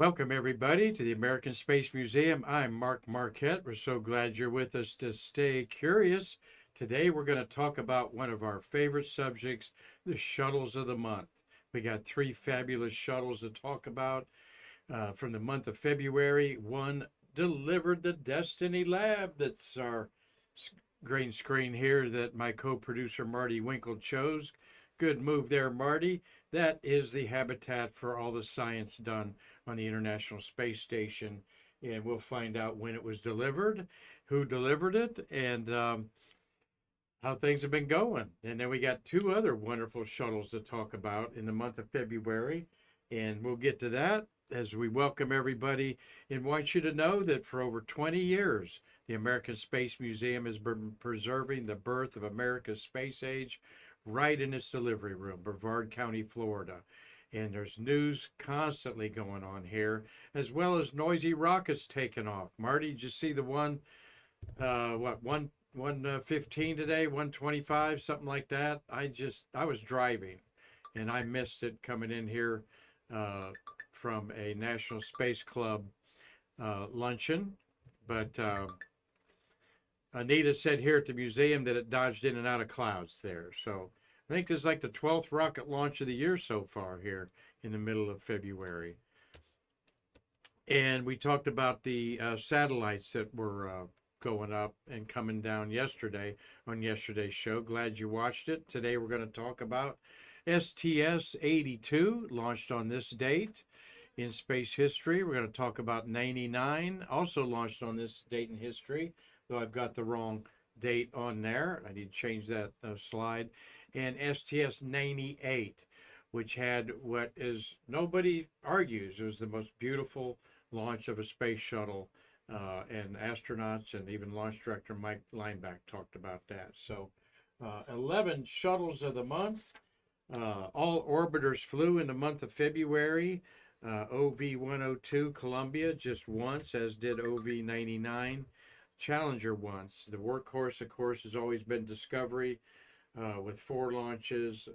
Welcome, everybody, to the American Space Museum. I'm Mark Marquette. We're so glad you're with us to stay curious. Today, we're going to talk about one of our favorite subjects, the shuttles of the month. We got three fabulous shuttles to talk about from the month of February. One delivered the Destiny Lab. That's our green screen here that my co-producer Marty Winkle chose. Good move there, Marty. That is the habitat for all the science done on the International Space Station. And we'll find out when it was delivered, who delivered it, and how things have been going. And then we got two other wonderful shuttles to talk about in the month of February. And we'll get to that as we welcome everybody and want you to know that for over 20 years, the American Space Museum has been preserving the birth of America's space age right in its delivery room, Brevard County, Florida. And there's news constantly going on here, as well as noisy rockets taking off. Marty, did you see the one, 115 today, 125, something like that? I was driving and I missed it coming in here from a National Space Club luncheon. But Anita said here at the museum that it dodged in and out of clouds there. So I think this is like the 12th rocket launch of the year so far here in the middle of February. And we talked about the satellites that were going up and coming down yesterday on yesterday's show. Glad you watched it. Today we're going to talk about STS-82, launched on this date in space history. We're going to talk about 99, also launched on this date in history, though I've got the wrong date on there. I need to change that slide. And STS-98, which had what is, nobody argues, it was the most beautiful launch of a space shuttle. And astronauts and even launch director Mike Lineback talked about that. So 11 shuttles of the month. All orbiters flew in the month of February. OV-102 Columbia just once, as did OV-99 Challenger once. The workhorse, of course, has always been Discovery with 4 launches,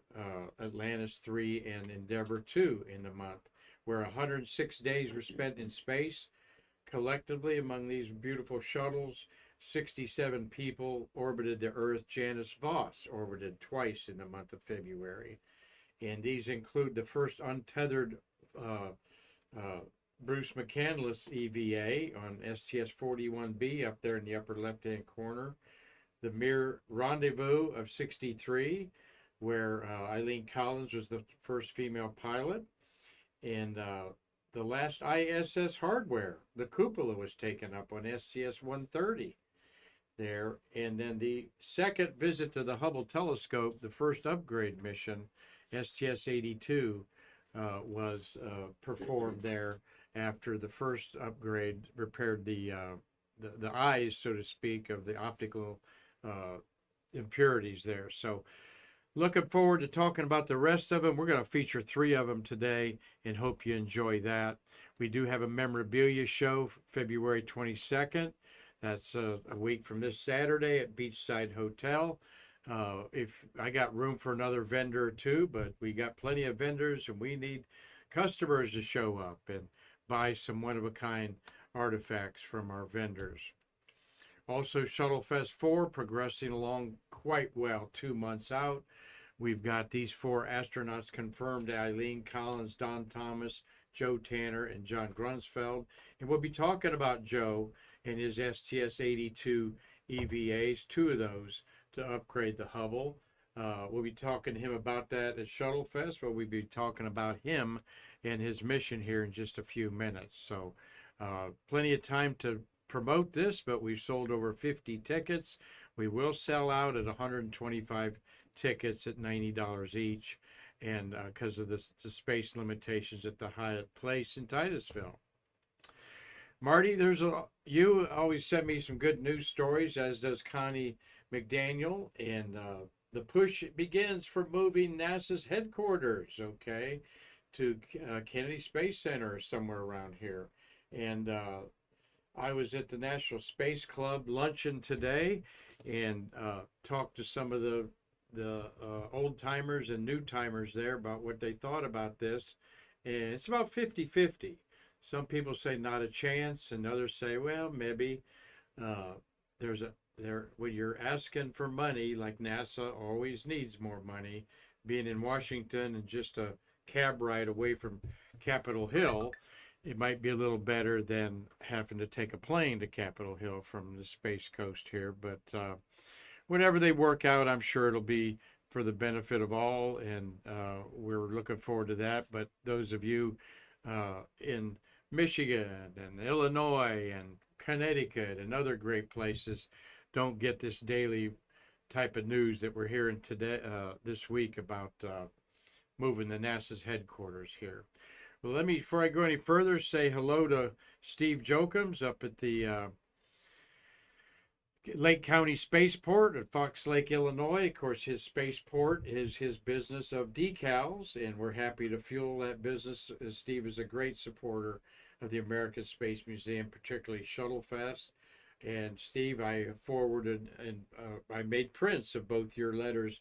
Atlantis 3 and Endeavour 2 in the month, where 106 days were spent in space. Collectively, among these beautiful shuttles, 67 people orbited the Earth. Janice Voss orbited twice in the month of February. And these include the first untethered Bruce McCandless EVA on STS-41B up there in the upper left-hand corner. The Mir Rendezvous of 63, where Eileen Collins was the first female pilot. And the last ISS hardware, the cupola, was taken up on STS-130 there. And then the second visit to the Hubble telescope, the first upgrade mission, STS-82, was performed there after the first upgrade repaired the eyes, so to speak, of the optical impurities there. So looking forward to talking about the rest of them. We're going to feature 3 of them today and hope you enjoy that. We do have a memorabilia show February 22nd. That's a week from this Saturday at Beachside Hotel. If I got room for another vendor or two, but we got plenty of vendors and we need customers to show up and buy some one-of-a-kind artifacts from our vendors. Also, Shuttle Fest 4 progressing along quite well 2 months out. We've got these 4 astronauts confirmed: Eileen Collins, Don Thomas, Joe Tanner, and John Grunsfeld. And we'll be talking about Joe and his STS-82 EVAs, 2 of those, to upgrade the Hubble. We'll be talking to him about that at Shuttle Fest, but we'll be talking about him and his mission here in just a few minutes. So plenty of time to promote this, but we've sold over 50 tickets. We will sell out at 125 tickets at $90 each, and because of the space limitations at the Hyatt Place in Titusville. Marty, you always send me some good news stories, as does Connie McDaniel, and the push begins for moving NASA's headquarters, to Kennedy Space Center or somewhere around here. And I was at the National Space Club luncheon today and talked to some of the old timers and new timers there about what they thought about this. And it's about 50-50. Some people say not a chance, and others say, well, maybe. Uh, there's a there when you're asking for money, like NASA always needs more money. Being in Washington and just a cab ride away from Capitol Hill, it might be a little better than having to take a plane to Capitol Hill from the Space Coast here. But whenever they work out, I'm sure it'll be for the benefit of all, and we're looking forward to that. But those of you in Michigan and Illinois and Connecticut and other great places don't get this daily type of news that we're hearing today, this week, about moving the NASA's headquarters here. Well, let me, before I go any further, say hello to Steve Jokums up at the Lake County Spaceport at Fox Lake, Illinois. Of course, his spaceport is his business of decals, and we're happy to fuel that business, as Steve is a great supporter of the American Space Museum, particularly Shuttle Fest. And Steve, I forwarded and I made prints of both your letters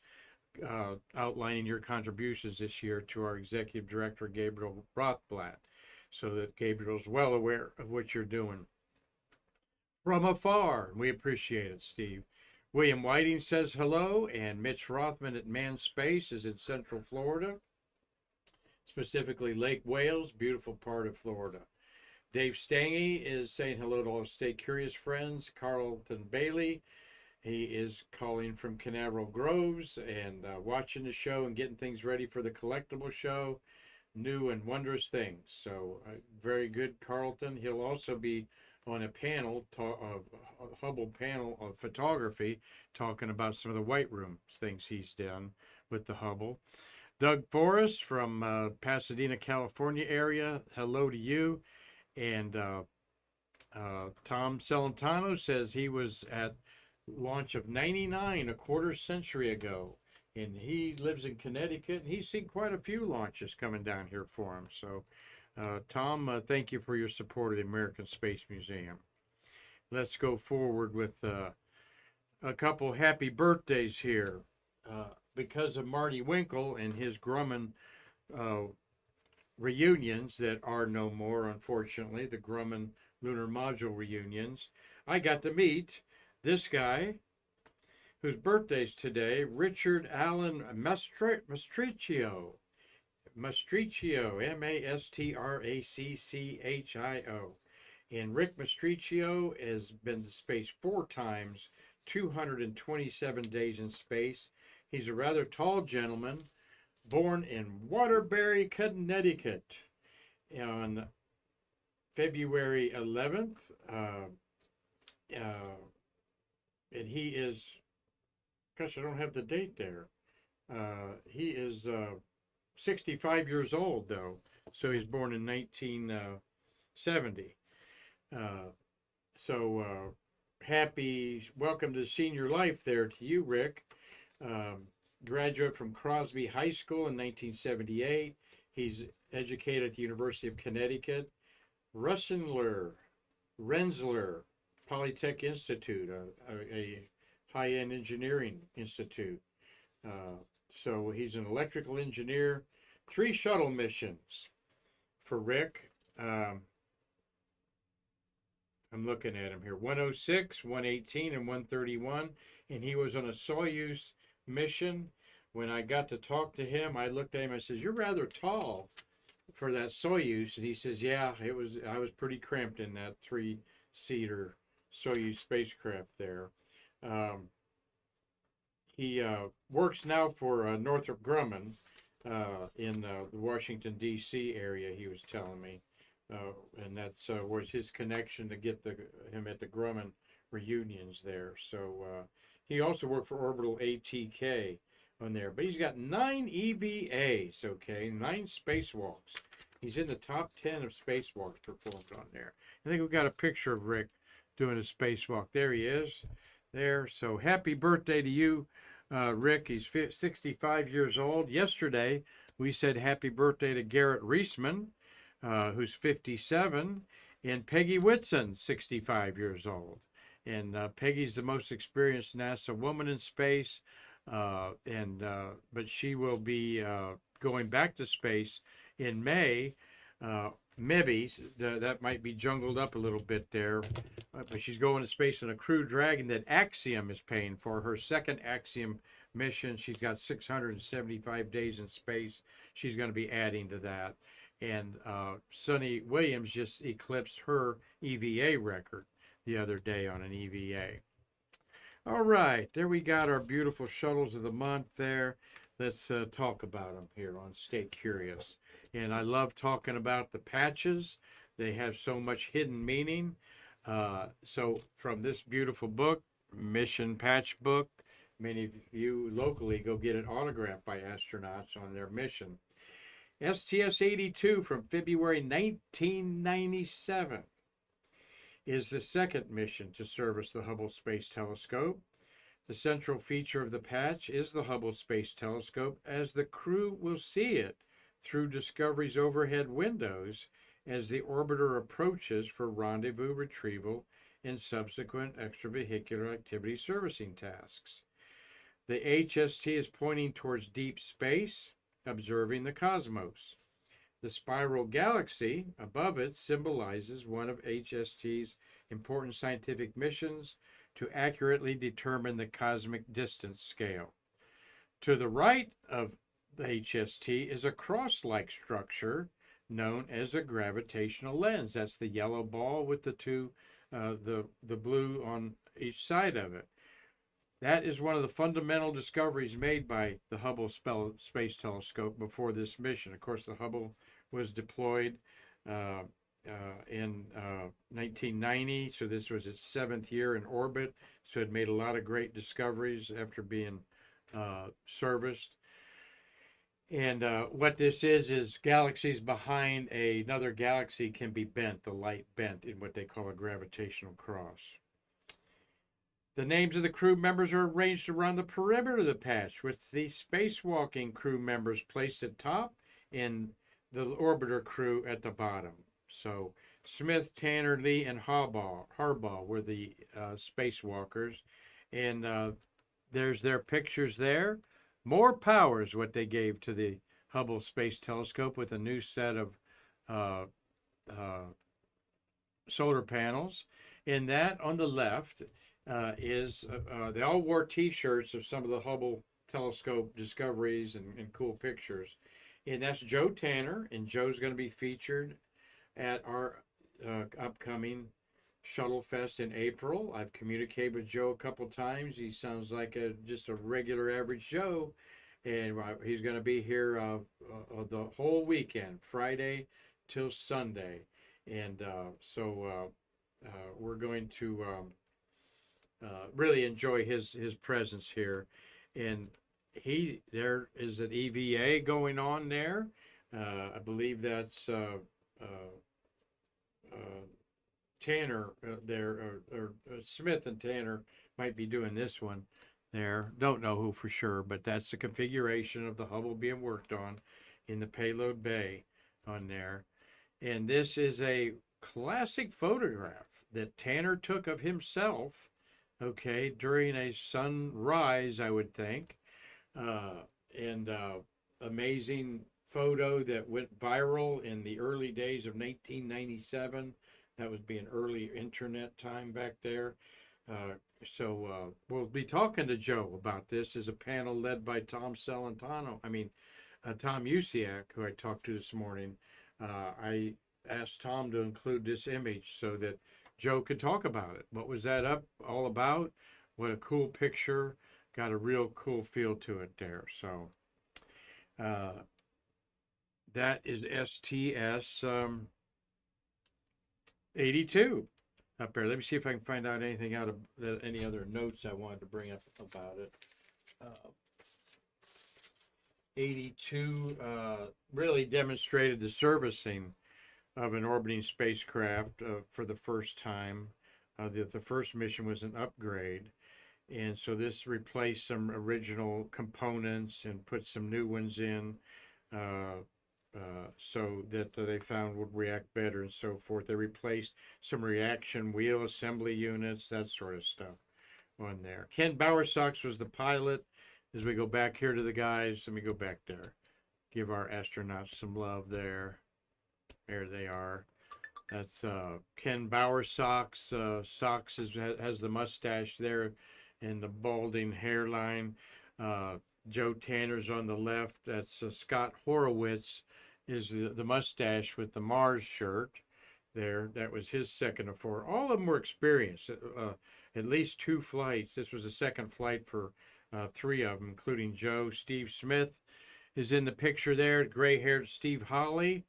outlining your contributions this year to our executive director, Gabriel Rothblatt, so that Gabriel's well aware of what you're doing from afar. We appreciate it, Steve. William Whiting says hello, and Mitch Rothman at Man Space is in Central Florida, specifically Lake Wales, beautiful part of Florida. Dave Stange is saying hello to all his Stay Curious friends. Carlton Bailey, he is calling from Canaveral Groves and watching the show and getting things ready for the collectible show, New and Wondrous Things. So very good, Carlton. He'll also be on a panel, a Hubble panel of photography, talking about some of the White Room things he's done with the Hubble. Doug Forrest from Pasadena, California area, hello to you. And Tom Celentano says he was at launch of 99 a quarter century ago, and he lives in Connecticut, and he's seen quite a few launches coming down here for him. So Tom, thank you for your support of the American Space Museum. Let's go forward with a couple happy birthdays here. Because of Marty Winkle and his Grumman reunions that are no more, unfortunately, the Grumman Lunar Module reunions, I got to meet this guy whose birthday's today, Richard Allen Mastricchio. Mastricchio, Mastracchio. And Rick Mastricchio has been to space 4 times, 227 days in space. He's a rather tall gentleman, born in Waterbury, Connecticut on February 11th. And he is, gosh, I don't have the date there. He is 65 years old, though. So he's born in 1970. Happy welcome to senior life there to you, Rick. Graduate from Crosby High School in 1978. He's educated at the University of Connecticut, Rensselaer Polytech Institute, a high-end engineering institute. So he's an electrical engineer. 3 shuttle missions for Rick. I'm looking at him here. 106, 118, and 131. And he was on a Soyuz mission. When I got to talk to him, I looked at him. I said, "You're rather tall for that Soyuz." And he says, "Yeah, it was. I was pretty cramped in that 3-seater Soyuz spacecraft there." He works now for Northrop Grumman in the Washington, D.C. area, he was telling me. And that's was his connection to get him at the Grumman reunions there. So he also worked for Orbital ATK on there. But he's got 9 EVAs, okay, 9 spacewalks. He's in the top 10 of spacewalks performed on there. I think we've got a picture of Rick doing a spacewalk. There he is, there. So happy birthday to you, Rick. He's 65 years old. Yesterday, we said happy birthday to Garrett Reisman, who's 57, and Peggy Whitson, 65 years old. And Peggy's the most experienced NASA woman in space, but she will be going back to space in May maybe that might be jungled up a little bit there, but she's going to space on a Crew Dragon that Axiom is paying for. Her second Axiom mission. She's got 675 days in space. She's going to be adding to that. And Sunny Williams just eclipsed her EVA record the other day on an EVA. All right, there we got our beautiful shuttles of the month there. Let's talk about them here on Stay Curious. And I love talking about the patches. They have so much hidden meaning. So from this beautiful book, Mission Patch Book, many of you locally go get it autographed by astronauts on their mission. STS-82 from February 1997 is the second mission to service the Hubble Space Telescope. The central feature of the patch is the Hubble Space Telescope, as the crew will see it through Discovery's overhead windows as the orbiter approaches for rendezvous retrieval and subsequent extravehicular activity servicing tasks. The HST is pointing towards deep space, observing the cosmos. The spiral galaxy above it symbolizes one of HST's important scientific missions to accurately determine the cosmic distance scale. To the right of the HST is a cross-like structure known as a gravitational lens. That's the yellow ball with the two, the blue on each side of it. That is one of the fundamental discoveries made by the Hubble Space Telescope before this mission. Of course, the Hubble was deployed in 1990, so this was its 7th year in orbit, so it made a lot of great discoveries after being serviced. And what this is galaxies behind another galaxy can be bent, the light bent, in what they call a gravitational cross. The names of the crew members are arranged around the perimeter of the patch, with the spacewalking crew members placed at top and the orbiter crew at the bottom. So Smith, Tanner, Lee, and Harbaugh were the spacewalkers. And there's their pictures there. More power is what they gave to the Hubble Space Telescope with a new set of solar panels. And that on the left they all wore T-shirts of some of the Hubble Telescope discoveries and cool pictures. And that's Joe Tanner, and Joe's going to be featured at our upcoming Shuttle Fest in April. I've communicated with Joe a couple times. He sounds like just a regular average Joe, and he's going to be here the whole weekend, Friday till Sunday. And so we're going to really enjoy his presence here. And there is an EVA going on there. I believe that's Tanner there, or Smith and Tanner might be doing this one there. Don't know who for sure, but that's the configuration of the Hubble being worked on in the payload bay on there. And this is a classic photograph that Tanner took of himself, okay, during a sunrise, I would think. And amazing photo that went viral in the early days of 1997. That was being early internet time back there. So we'll be talking to Joe about this as a panel led by Tom Usiak, who I talked to this morning. I asked Tom to include this image so that Joe could talk about it. What was that all about? What a cool picture. Got a real cool feel to it there. So that is STS 82 up there. Let me see if I can find out anything out of any other notes I wanted to bring up about it. 82 really demonstrated the servicing of an orbiting spacecraft for the first time. The first mission was an upgrade. And so this replaced some original components and put some new ones in so that they found would react better and so forth. They replaced some reaction wheel assembly units, that sort of stuff on there. Ken Bowersox was the pilot. As we go back here to the guys, let me go back there. Give our astronauts some love there. There they are. That's Ken Bowersox. Sox has the mustache there and the balding hairline. Uh, Joe Tanner's on the left. That's Scott Horowitz is the mustache with the Mars shirt there. That was his second of four. All of them were experienced. At least two flights. This was the second flight for three of them, including Joe. Steve Smith is in the picture there. Gray-haired Steve Hawley,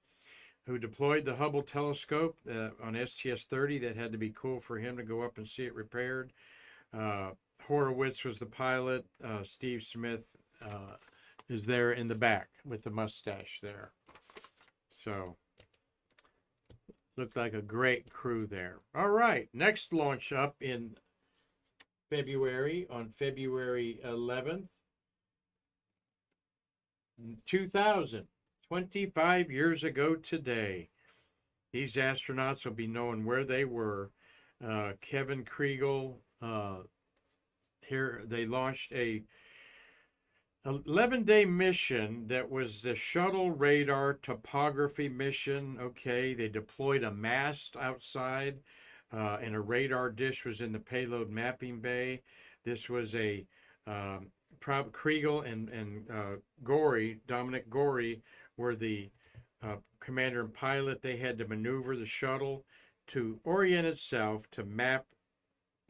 who deployed the Hubble telescope on STS-30. That had to be cool for him to go up and see it repaired. Horowitz was the pilot. Steve Smith is there in the back with the mustache there. So, looked like a great crew there. All right, next launch up in February, on February 11th, 2000. 25 years ago today. These astronauts will be knowing where they were. Kevin Kriegel, here they launched a 11-day mission that was the Shuttle Radar Topography mission. Okay, they deployed a mast outside, and a radar dish was in the payload mapping bay. This was a Kriegel and Gorey, Dominic Gorey, were the commander and pilot. They had to maneuver the shuttle to orient itself to map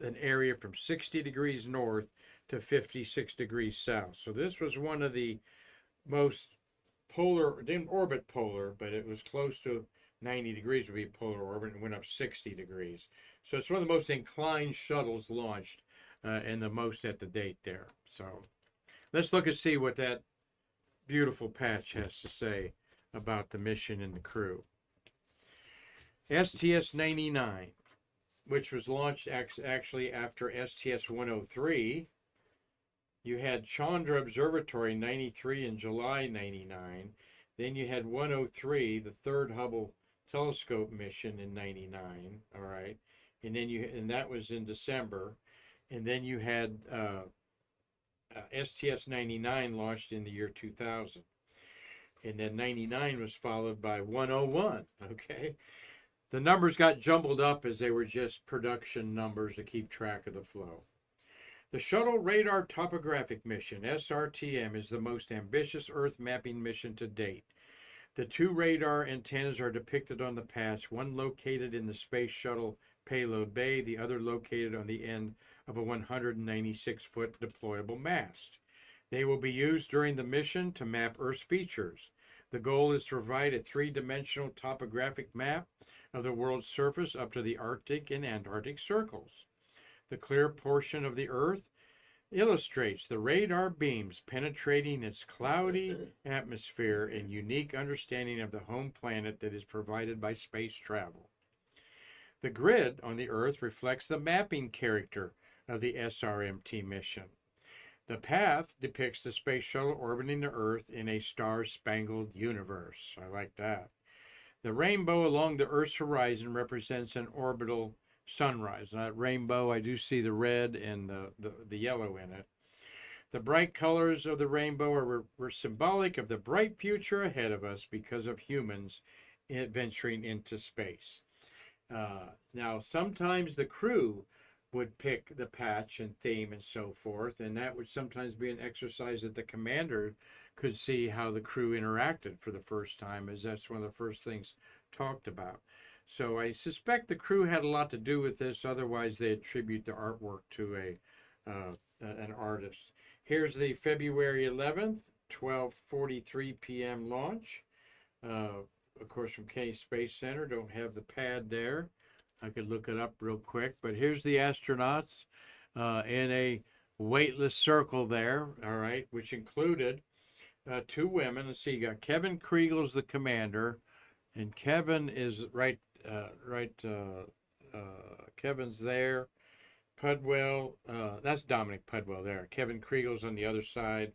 an area from 60 degrees north to 56 degrees south. So this was one of the most polar, it didn't orbit polar, but it was close to 90 degrees would be polar orbit and went up 60 degrees. So it's one of the most inclined shuttles launched and the most at the date there. So let's look and see what that beautiful patch has to say about the mission and the crew. STS-99, which was launched actually after STS-103. You had Chandra Observatory 93 in July 99. Then you had 103, the third Hubble telescope mission in 99. All right, and that was in December. And then you had STS-99 launched in the year 2000. And then 99 was followed by 101, okay? The numbers got jumbled up as they were just production numbers to keep track of the flow. The Shuttle Radar Topographic Mission, SRTM, is the most ambitious Earth mapping mission to date. The two radar antennas are depicted on the patch, one located in the Space Shuttle payload bay, the other located on the end of a 196-foot deployable mast. They will be used during the mission to map Earth's features. The goal is to provide a three-dimensional topographic map of the world's surface up to the Arctic and Antarctic circles. The clear portion of the Earth illustrates the radar beams penetrating its cloudy atmosphere and unique understanding of the home planet that is provided by space travel. The grid on the Earth reflects the mapping character of the SRMT mission. The path depicts the space shuttle orbiting the Earth in a star-spangled universe. I like that. The rainbow along the Earth's horizon represents an orbital sunrise. That rainbow, I do see the red and the yellow in it. The bright colors of the rainbow were symbolic of the bright future ahead of us because of humans venturing into space. Now, sometimes the crew would pick the patch and theme and so forth, and that would sometimes be an exercise that the commander could see how the crew interacted for the first time, as that's one of the first things talked about. So I suspect the crew had a lot to do with this, otherwise they attribute the artwork to an artist. Here's the February 11th, 12:43 p.m. launch. Of course, from Kennedy Space Center. Don't have the pad there. I could look it up real quick, but here's the astronauts in a weightless circle there, all right, which included two women. Let's see, you got Kevin Kriegel's the commander, and Kevin is Kevin's there. Pudwell, that's Dominic Pudwell there. Kevin Kriegel's on the other side.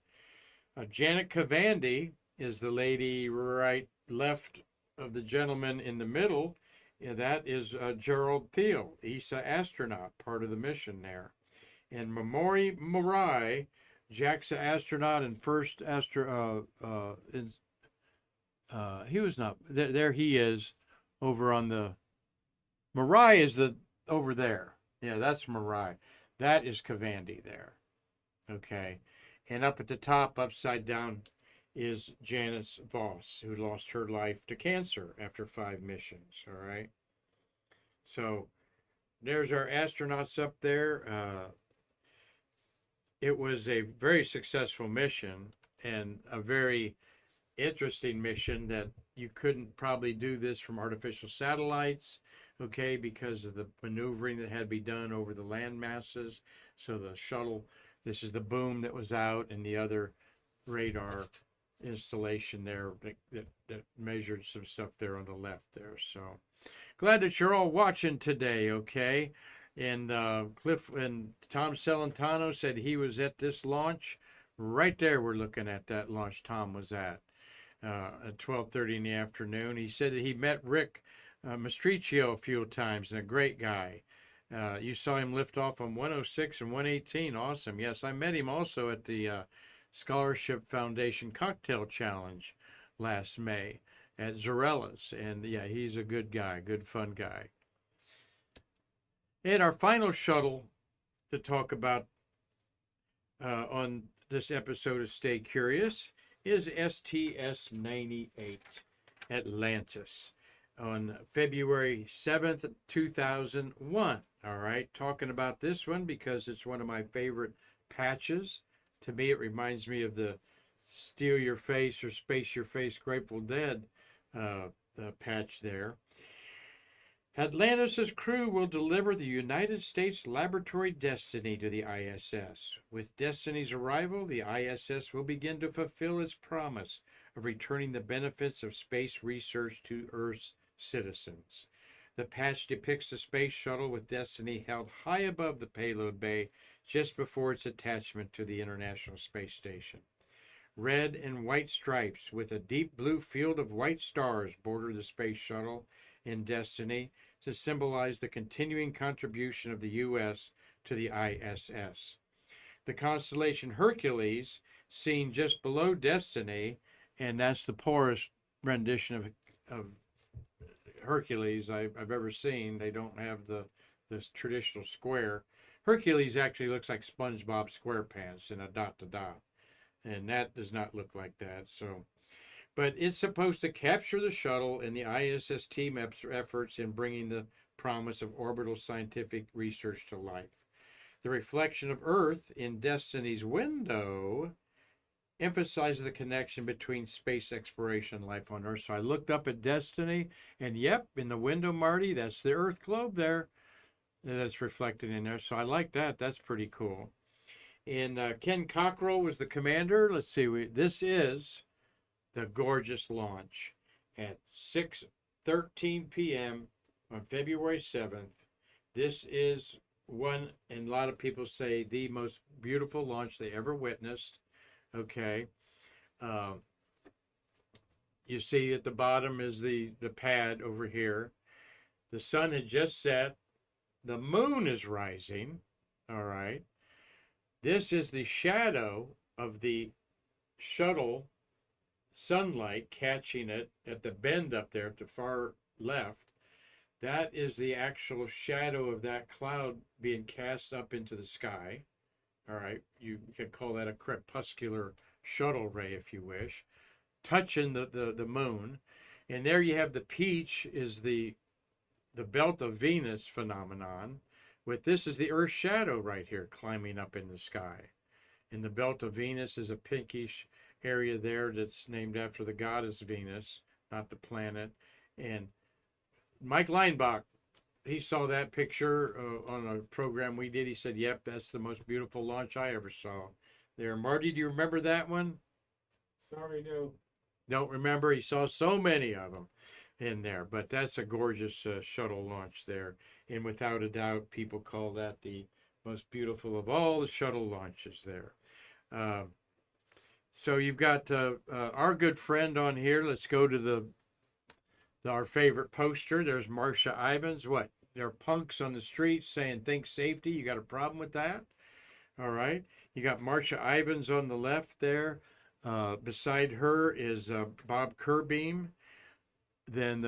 Janet Cavandy is the lady left of the gentleman in the middle. Yeah, that is Gerald Thiel, ESA astronaut, part of the mission there. And Mamori Morai, JAXA astronaut and first he was not, there he is, over on the Mirai is the over there. Yeah, that's Mirai. That is Kavandi there. Okay. And up at the top, upside down, is Janice Voss, who lost her life to cancer after 5 missions. All right. So there's our astronauts up there. It was a very successful mission and a very interesting mission that you couldn't probably do this from artificial satellites, okay, because of the maneuvering that had to be done over the land masses. So the shuttle, this is the boom that was out, and the other radar installation there that measured some stuff there on the left there. So glad that you're all watching today, okay? And Cliff and Tom Celentano said he was at this launch. Right there, we're looking at that launch Tom was at 12:30 in the afternoon. He said that he met Rick Mastriccio a few times, and a great guy. You saw him lift off on 106 and 118. Awesome. Yes, I met him also at the Scholarship Foundation Cocktail Challenge last May at Zorella's. And yeah, he's a good guy, good fun guy. And our final shuttle to talk about on this episode of Stay Curious is STS-98 Atlantis on February 7th, 2001. All right, talking about this one because it's one of my favorite patches. To me, it reminds me of the Steal Your Face or Space Your Face Grateful Dead patch there. Atlantis' crew will deliver the United States laboratory Destiny to the ISS. With Destiny's arrival, the ISS will begin to fulfill its promise of returning the benefits of space research to Earth's citizens. The patch depicts the space shuttle with Destiny held high above the payload bay just before its attachment to the International Space Station. Red and white stripes with a deep blue field of white stars border the space shuttle in Destiny to symbolize the continuing contribution of the U.S. to the ISS. The constellation Hercules, seen just below Destiny, and that's the poorest rendition of Hercules I've ever seen. They don't have this traditional square. Hercules actually looks like SpongeBob SquarePants in a dot-to-dot, and that does not look like that. So. But it's supposed to capture the shuttle and the ISS team efforts in bringing the promise of orbital scientific research to life. The reflection of Earth in Destiny's window emphasizes the connection between space exploration and life on Earth. So I looked up at Destiny, and yep, in the window, Marty, that's the Earth globe there that's reflected in there. So I like that. That's pretty cool. And Ken Cockrell was the commander. Let's see, this is the gorgeous launch at 6:13 p.m. on February 7th. This is one, and a lot of people say the most beautiful launch they ever witnessed. Okay. You see at the bottom is the pad over here. The sun had just set. The moon is rising. All right. This is the shadow of the shuttle sunlight catching it at the bend up there at the far left. That is the actual shadow of that cloud being cast up into the sky. All right, you could call that a crepuscular shuttle ray if you wish, touching the moon. And there you have the peach is the belt of Venus phenomenon. With this is the Earth's shadow right here climbing up in the sky. And the belt of Venus is a pinkish area there that's named after the goddess Venus, not the planet. And Mike Leinbach, he saw that picture on a program we did. He said, yep, that's the most beautiful launch I ever saw there. Marty, do you remember that one? Sorry, no. Don't remember. He saw so many of them in there. But that's a gorgeous shuttle launch there. And without a doubt, people call that the most beautiful of all the shuttle launches there. So you've got our good friend on here. Let's go to our favorite poster. There's Marcia Ivins. What? There are punks on the streets saying, think safety. You got a problem with that? All right. You got Marcia Ivins on the left there. Beside her is Bob Kerbeam. then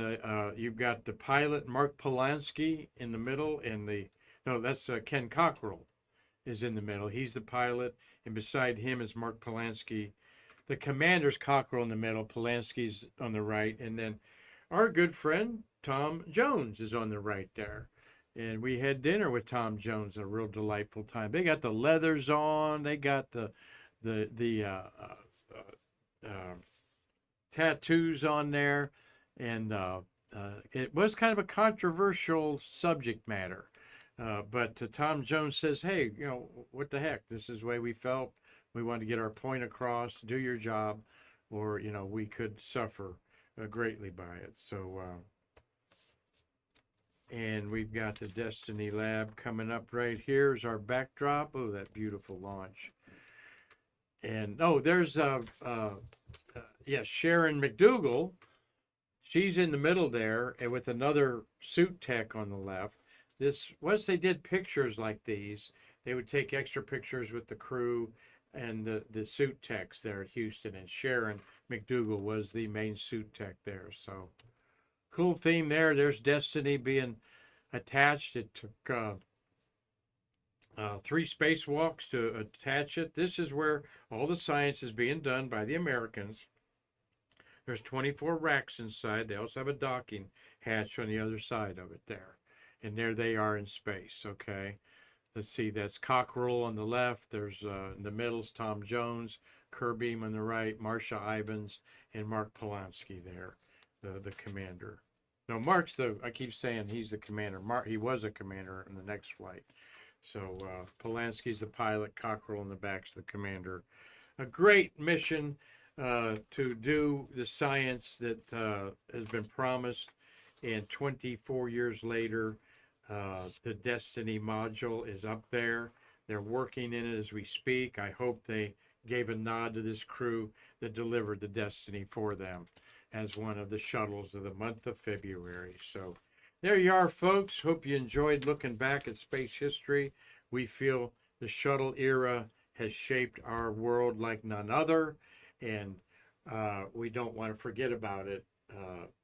you've got the pilot Mark Polanski in the middle, and no, that's Ken Cockrell is in the middle. He's the pilot, and beside him is Mark Polanski. The commander's Cockrell in the middle, Polanski's on the right, and then our good friend Tom Jones is on the right there. And we had dinner with Tom Jones, a real delightful time. They got the leathers on, they got the tattoos on there, and it was kind of a controversial subject matter. But Tom Jones says, "Hey, what the heck? This is the way we felt. We wanted to get our point across. Do your job, or we could suffer greatly by it." So, and we've got the Destiny Lab coming up right here as our backdrop. Oh, that beautiful launch. And there's Sharon McDougal. She's in the middle there, and with another suit tech on the left. Once they did pictures like these, they would take extra pictures with the crew and the suit techs there at Houston. And Sharon McDougal was the main suit tech there. So cool theme there. There's Destiny being attached. It took 3 spacewalks to attach it. This is where all the science is being done by the Americans. There's 24 racks inside. They also have a docking hatch on the other side of it there. And there they are in space, okay? Let's see, that's Cockrell on the left. There's in the middle's Tom Jones, Kerbeam on the right, Marcia Ivins, and Mark Polanski there, the commander. No, I keep saying he's the commander. He was a commander in the next flight. So Polanski's the pilot, Cockrell in the back's the commander. A great mission to do the science that has been promised. And 24 years later, the Destiny module is up there. They're working in it as we speak. I hope they gave a nod to this crew that delivered the Destiny for them as one of the shuttles of the month of February. So there you are, folks. Hope you enjoyed looking back at space history. We feel the shuttle era has shaped our world like none other, and we don't want to forget about it.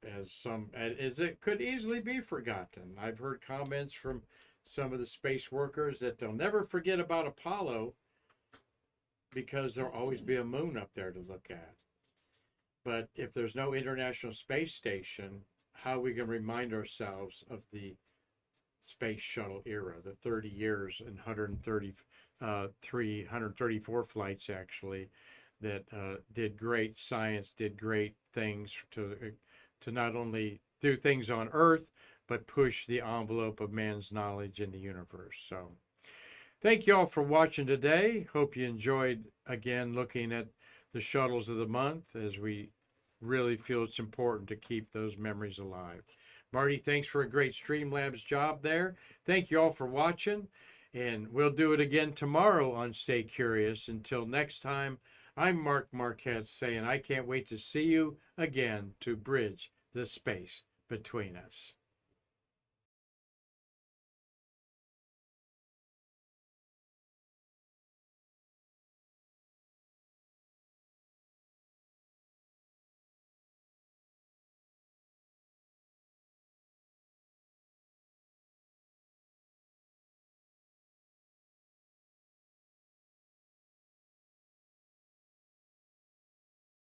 As it could easily be forgotten. I've heard comments from some of the space workers that they'll never forget about Apollo because there'll always be a moon up there to look at. But if there's no International Space Station, how are we going to remind ourselves of the space shuttle era, the 30 years and 134 flights actually, that did great science, did great things to not only do things on Earth, but push the envelope of man's knowledge in the universe. So thank you all for watching today. Hope you enjoyed, again, looking at the shuttles of the month, as we really feel it's important to keep those memories alive. Marty, thanks for a great Streamlabs job there. Thank you all for watching, and we'll do it again tomorrow on Stay Curious. Until next time, I'm Mark Marquette saying I can't wait to see you again to bridge the space between us.